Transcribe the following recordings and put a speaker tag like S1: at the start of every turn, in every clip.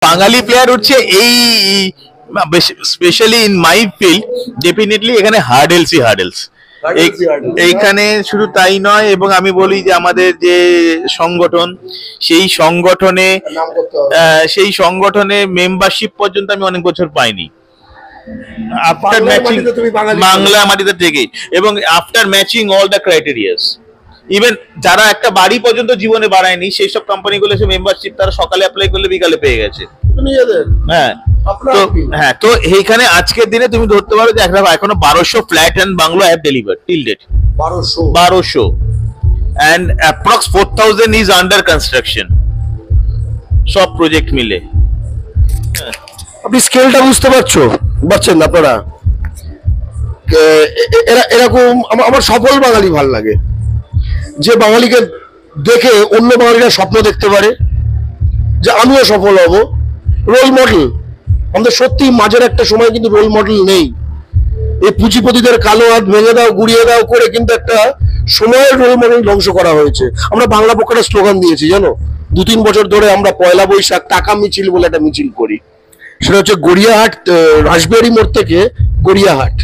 S1: বাঙালি player হচ্ছে এই specially in my field definitely এখানে হার্ডেলস এইখানে শুধু তাই নয়, এবং আমি বলি যে আমাদের যে সংগঠন সেই সংগঠনে মেম্বারশিপ পর্যন্ত আমি অনেক বছর পাইনি। আফটার ম্যাচিং বাংলা মাটিতে থেকে, এবং after matching all the criterias, even যারা একটা বাড়ি পর্যন্ত জীবনে বাড়ায়নি সেই সব কোম্পানিগুলো এসে মেম্বারশিপ তারা সকালে অ্যাপ্লাই করলে বিকালে পেয়ে গেছে। হ্যাঁ, তো এইখানে আজকের দিনে তুমি ধরতে পারো যে এখনো 1200 flat and bungalow have delivered till date. 1200 and approx 4000 is under construction, সব প্রজেক্ট মিলে।
S2: আপনি স্কেলটা বুঝতে পারছেন আপনারা? এরকম আমার সফল বাঙালি ভাল লাগে, যে বাঙালিকে দেখে অন্য বাঙালিরা স্বপ্ন দেখতে পারে যে আমিও সফল হব। রোল মডেল আমাদের সত্যি মাঝের একটা সময় কিন্তু রোল মডেল নেই। এই পুঁজিপতিদের কালো হাত ভেঙে দাও গুড়িয়ে দাও করে কিন্তু একটা সময়ের রোল মডেল ধ্বংস করা হয়েছে। আমরা বাংলা পক্ষে স্লোগান দিয়েছি জানো, 2-3 বছর ধরে আমরা পয়লা বৈশাখ টাকা মিছিল বলে একটা মিছিল করি, সেটা হচ্ছে গড়িয়াহাট রাসবিহারী মোড় থেকে গড়িয়াহাট।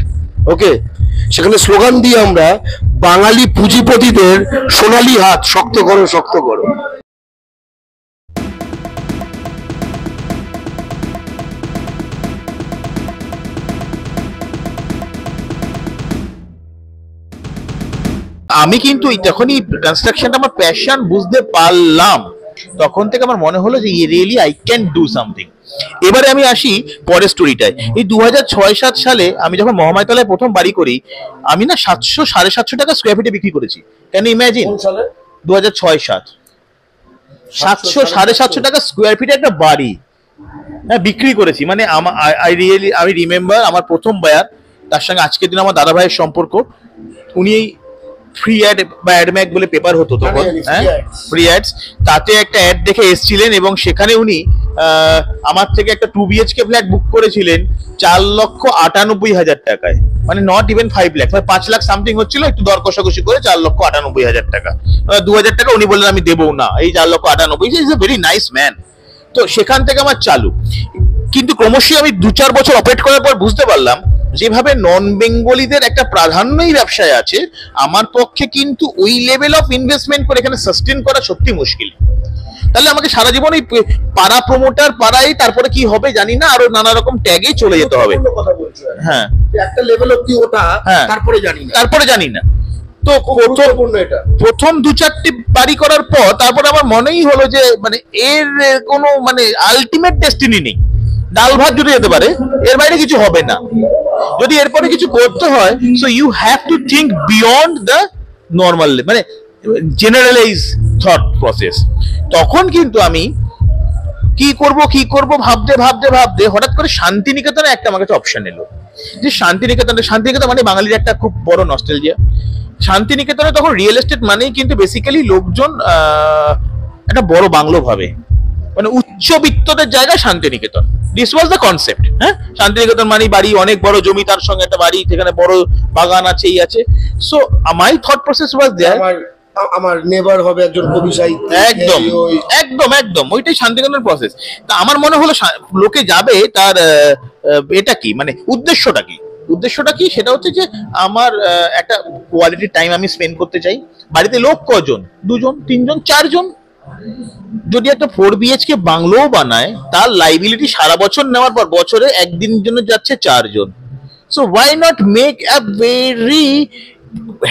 S2: ওকে, সেখানে স্লোগান দিয়ে আমরা বাঙালি পুঁজিপতিদের সোনালী হাত শক্ত করো শক্ত করো।
S1: আমি কিন্তু যখনই কনস্ট্রাকশনটা আমার প্যাশন বুঝতে পারলাম তখন থেকে আমার মনে হলো যে really I can do something. এবারে আমি আসি পরের স্টোরিটায়। এই 2006-07 সালে আমি যখন মহামায়াতলায় প্রথম বাড়ি করি, আমি না 700-750 টাকা স্কোয়ার ফিটে বিক্রি করেছি। Can you imagine? 2006-07 700-750 টাকা স্কোয়ার ফিটে একটা বাড়ি বিক্রি করেছি। মানে আমি রিমেম্বার আমার প্রথম বায়ার, তার সঙ্গে আজকের দিন আমার দাদা ভাইয়ের সম্পর্ক। উনি ফ্রি অ্যাড বা অ্যাডম্যাক বলে পেপার হতো তখন, হ্যাঁ ফ্রি অ্যাডস, তাতে একটা অ্যাড দেখে এসেছিলেন এবং সেখানে উনি আমার থেকে একটা 2 BHK ফ্ল্যাট বুক করেছিলেন 4,98,000 টাকায়, মানে নট ইভেন 5 লাখ, মানে 5 লাখ সামথিং হচ্ছিল, একটু দর কষাকষি করে 4,98,000 টাকা। 2,000 টাকা উনি বললেন আমি দেবো না, এই 4,98,000। Is a very nice man. তো সেখান থেকে আমার চালু, কিন্তু ক্রমশই আমি 2-4 বছর অপারেট করার পর বুঝতে পারলাম যেভাবে নন বেঙ্গলিদের একটা প্রাধান্যই ব্যবসায় আছে, আমার পক্ষে কিন্তু ওই লেভেল অফ ইনভেস্টমেন্ট করে এখানে সাস্টেন করা সত্যি মুশকিল। তাহলে আমাকে সারা জীবন এই পাড়া প্রমোটার পাড়াই, তারপরে কি হবে জানি না, আরো নানা রকম ট্যাগে চলে যেতে হবে। হ্যাঁ, একটা লেভেল অবধি ওটা, তারপরে জানি না। তো প্রথম 2-4টি বাড়ি করার পর তারপরে আমার মনেই হলো যে মানে এর কোনো মানে আলটিমেট ডেস্টিনি নেই। ডাল ভাত জুড়ে যেতে পারে, এর বাইরে কিছু হবে না। যদি এরপরে কিছু করতে হয়, so you have to think beyond the normal, মানে জেনারেলাইজ থট প্রসেস। তখন কিন্তু আমি কি করব ভাবতে হঠাৎ করে শান্তিনিকেতনে একটা আমার কাছে অপশন এলো, যে শান্তিনিকেতন মানে বাঙালির একটা খুব বড় নস্টালজিয়া। শান্তিনিকেতনে তখন রিয়েল এস্টেট মানেই কিন্তু বেসিক্যালি লোকজন একটা বড় বাংলো ভাবে, মানে উচ্চবিত্তদের জায়গা Santiniketan. This was the concept. হ্যাঁ, শান্তিনিকেতন মানে বাড়ি, অনেক বড় জমি, তার সঙ্গে একটা বাড়ি, সেখানে বড় বাগান আছে, এই আছে। So my thought process was দেয়ার,
S2: আমার নেবার হবে একজন কবি সাহিত্যিক,
S1: একদম ওইটাই শান্তিনিকেতনের প্রসেস। তা আমার মনে হলো লোকে যাবে, তার এটা কি, মানে উদ্দেশ্যটা কি, সেটা হচ্ছে যে আমার একটা কোয়ালিটি টাইম আমি স্পেন্ড করতে চাই। বাড়িতে লোক কজন? 2 জন, 3 জন, 4 জন। যদি একটা 4 BHK বাংলোও বানায়, তার লাইবিলিটি সারা বছর নেওয়ার পর বছরে একদিনের জন্য যাচ্ছে 4 জন। So why not make a very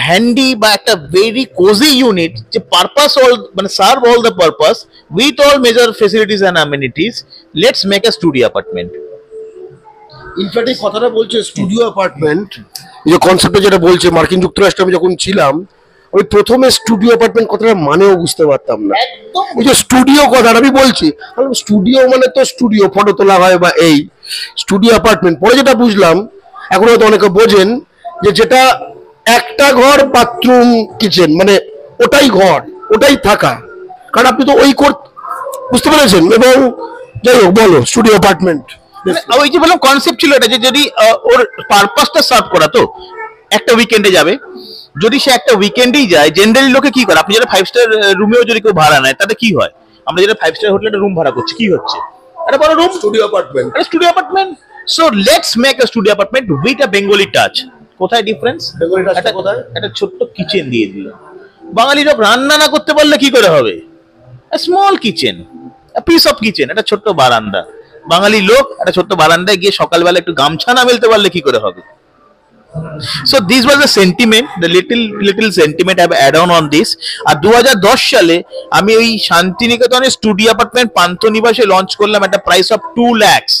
S1: handy বা একটা ভেরি কোজি ইউনিট, যে পারপাস অল, মানে serve all the purpose with all major facilities and amenities. Let's make a studio apartment.
S2: In fact এই কথাটা বলছে স্টুডিও অ্যাপার্টমেন্ট, এই যে কনসেপ্টে যেটা বলছে, মার্কিন যুক্তরাষ্ট্রে আমি যখন ছিলাম, আমি প্রথমে স্টুডিও অ্যাপার্টমেন্ট কথাটা মানেও বুঝতে পারতাম না। ওই যে স্টুডিও কথাটা আমি বলছি, স্টুডিও মানে তো স্টুডিও, ফটো তোলা হয় বা এই স্টুডিও অ্যাপার্টমেন্ট। পরে যেটা বুঝলাম, এখন হয়তো অনেকে বোঝেন, যে যেটা একটা ঘর, বাথরুম, কিচেন, মানে ওটাই ঘর, ওটাই থাকা। কারণ আপনি তো ওই বুঝতে পেরেছেন। এবং যাই হোক, বলো স্টুডিও অ্যাপার্টমেন্ট।
S1: ওই যে বললাম কনসেপ্ট ছিল এটা, যে যদি ওর পারপাসটা সার্ভ করা, তো একটা উইকেন্ডে যাবে, যদি সে একটা উইকেন্ডেই যায়, জেনারেলি লোকে কি করে, আপনি যারা 5 স্টার রুমেও যদি কেউ ভাড়া নেয়, তাতে কি হয়, আমরা যারা 5 স্টার হোটেলে রুম ভাড়া করছি, কি হচ্ছে, একটা বড় রুম,
S2: স্টুডিও অ্যাপার্টমেন্ট।
S1: একটা studio apartment. So let's make a studio apartment with a Bengali touch. কোথায় ডিফারেন্স?
S2: বেঙ্গলি টাচটা কোথায়?
S1: একটা ছোট্ট কিচেন দিয়ে দিল। বাঙালি লোক রান্না না করতে পারলে কি করে হবে? Small kitchen, piece of kitchen, একটা ছোট্ট বারান্দা। বাঙালি লোক একটা ছোট্ট বারান্দায় গিয়ে সকালবেলা একটু গামছা না মেলতে পারলে কি করে হবে? So this was the sentiment, the little sentiment I have add on this. আর 2010 সালে আমি ওই শান্তিনিকেতনে স্টুডিও অ্যাপার্টমেন্ট পান্থনিবাসে লঞ্চ করলাম একটা প্রাইস অফ 2 lakhs।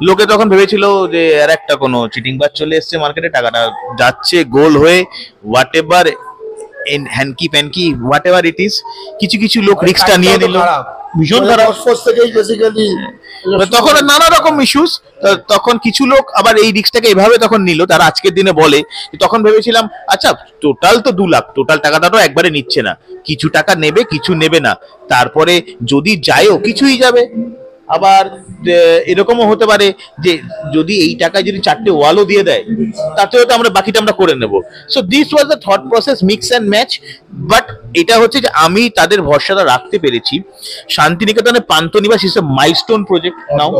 S1: লোকে তখন ভেবেছিল যে আর একটা কোনো চিটিং বাজ চলে এসছে মার্কেটে, টাকাটা যাচ্ছে গোল হয়ে, whatever in hanky panky whatever it is. কিছু কিছু লোক রিস্কটা নিয়ে নিল, ভীষণ খারাপ। তখন নানা রকম ইস্যুস, তখন কিছু লোক আবার এই রিস্কটাকে এভাবে তখন নিল, তারা আজকের দিনে বলে তখন ভেবেছিলাম আচ্ছা টোটাল তো 2 লাখ, টোটাল টাকাটা তো একবারে নিচ্ছে না, কিছু টাকা নেবে কিছু নেবে না, তারপরে যদি যায়ও কিছুই যাবে। আবার এরকমও হতে পারে যে যদি এই টাকায় যদি 4টে ওয়ালও দিয়ে দেয় তাতে হয়তো আমরা বাকিটা আমরা করে নেব। So this was the thought process, mix and match. But এটা হচ্ছে যে আমি তাদের ভরসাটা রাখতে পেরেছি। শান্তিনিকেতনে পান্থনিবাস ইজ এ মাইলস্টোন প্রজেক্ট নাও,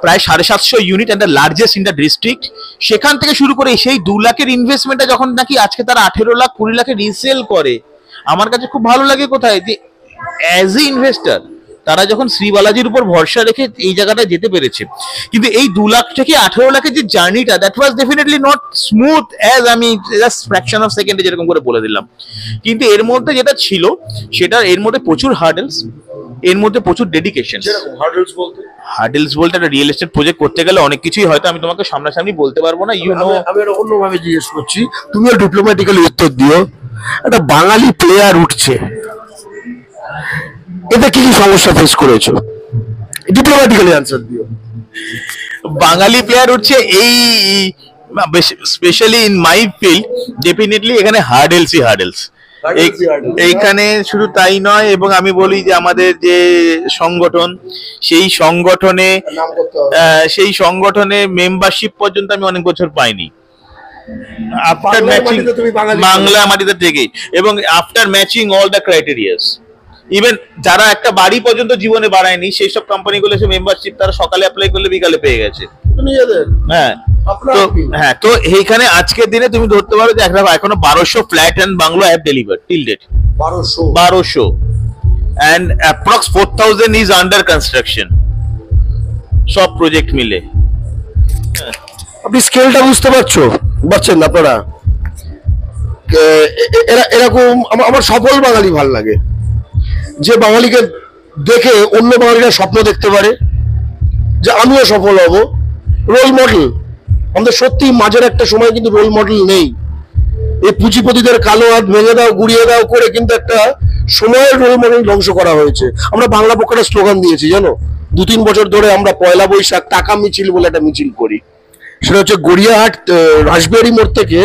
S1: প্রায় 750 unit and the largest in the district. সেখান থেকে শুরু করে সেই 2 লাখের ইনভেস্টমেন্টটা যখন নাকি আজকে তারা 18 লাখ 20 লাখে রিসেল করে, আমার কাছে খুব ভালো লাগে কোথায় যে অ্যাজ এ ইনভেস্টার তারা যখন শ্রী বালাজির উপর ভরসা রেখে এই জায়গাটা যেতে পেরেছে। কিন্তু এই 2 লাখ থেকে 18 লাখের যে জার্নিটা, that was definitely not smooth as আমি জাস্ট ফ্র্যাকশন অফ সেকেন্ডে যেরকম করে বলে দিলাম। কিন্তু এর মধ্যে যেটা ছিল সেটা, এর মধ্যে প্রচুর হার্ডেলস, এর মধ্যে প্রচুর ডেডিকেশন। হার্ডেলস বলতে একটা রিয়েল এস্টেট প্রজেক্ট করতে গেলে অনেক কিছুই হয়তো আমি তোমাকে সামনাসামনি বলতে পারবো না। ইউ নো,
S2: আমি অন্যভাবে জিজ্ঞেস করছি, তুমিও ডিপ্লোম্যাটিক্যালি উত্তর দিও। একটা বাঙালি প্লেয়ার উঠছে, এতে কি কি সমস্যা ফেস করেছো? ডিপ্লোম্যাটিক্যালি আনসার দিও।
S1: বাঙালি প্লেয়ার উঠছে এই specially in my field, definitely এখানে হার্ডেলসই হার্ডেলস। এইখানে শুধু তাই নয়, এবং আমি বলি যে আমাদের যে সংগঠন, সেই সংগঠনে মেম্বারশিপ পর্যন্ত আমি অনেক বছর পাইনি। আফটার ম্যাচিং বাংলা মাটিতে থেকে, এবং after matching all the criterias, even যারা একটা বাড়ি পর্যন্ত জীবনে বাড়ায়নি সেই সব কোম্পানিগুলো এসে মেম্বারশিপ তারা সকালে অ্যাপ্লাই করলে বিকালে পেয়ে গেছে। হ্যাঁ, তো এইখানে আজকের দিনে তুমি ধরতে পারো যে এখনো 1200 flat and bungalow have delivered till date. 1200 and approx 4000 is under construction, সব প্রজেক্ট মিলে।
S2: আপনি স্কেলটা বুঝতে পারছেন আপনারা? এরকম আমার সফল বাঙালি ভাল লাগে, যে বাঙালিকে দেখে অন্য বাঙালিরা স্বপ্ন দেখতে পারে যে আমিও সফল হব। রোল মডেল আমাদের সত্যি মাঝের একটা সময় কিন্তু রোল মডেল নেই। এই পুঁজিপতিদের কালো হাত ভেঙে দাও গুড়িয়ে দাও করে কিন্তু একটা সময়ের রোল মডেল ধ্বংস করা হয়েছে। আমরা বাংলা পক্ষে স্লোগান দিয়েছি জানো, 2-3 বছর ধরে আমরা পয়লা বৈশাখ টাকা মিছিল বলে একটা মিছিল করি, সেটা হচ্ছে গড়িয়াহাট, রাসবিহারী মোড় থেকে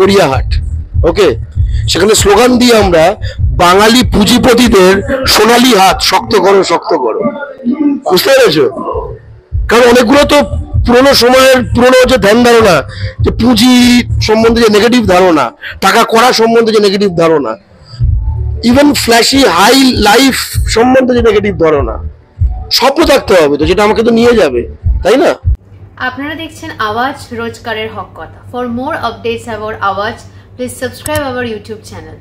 S2: গড়িয়াহাট। ওকে, সেখানে স্লোগান দিয়ে আমরা বাঙালি পুঁজিপতিদের সোনালী হাত শক্ত করো শক্ত করো। বুঝতে পেরেছো? কারণ অনেকগুলো তো পুরোনো সময়ের পুরোনো যে ধ্যান ধারণা, যে পুঁজি সম্বন্ধে যে নেগেটিভ ধারণা, টাকা করা সম্বন্ধে যে নেগেটিভ ধারণা, ইভেন ফ্ল্যাশি হাই লাইফ সম্বন্ধে যে নেগেটিভ ধারণা, স্বপ্ন থাকতে হবে তো, যেটা আমাকে তো নিয়ে যাবে, তাই না?
S3: আপনারা দেখছেন আওয়াজ, রোজকারের হক কথা। ফর মোর আপডেটস অ্যাবাউট আওয়াজ, please subscribe our YouTube channel.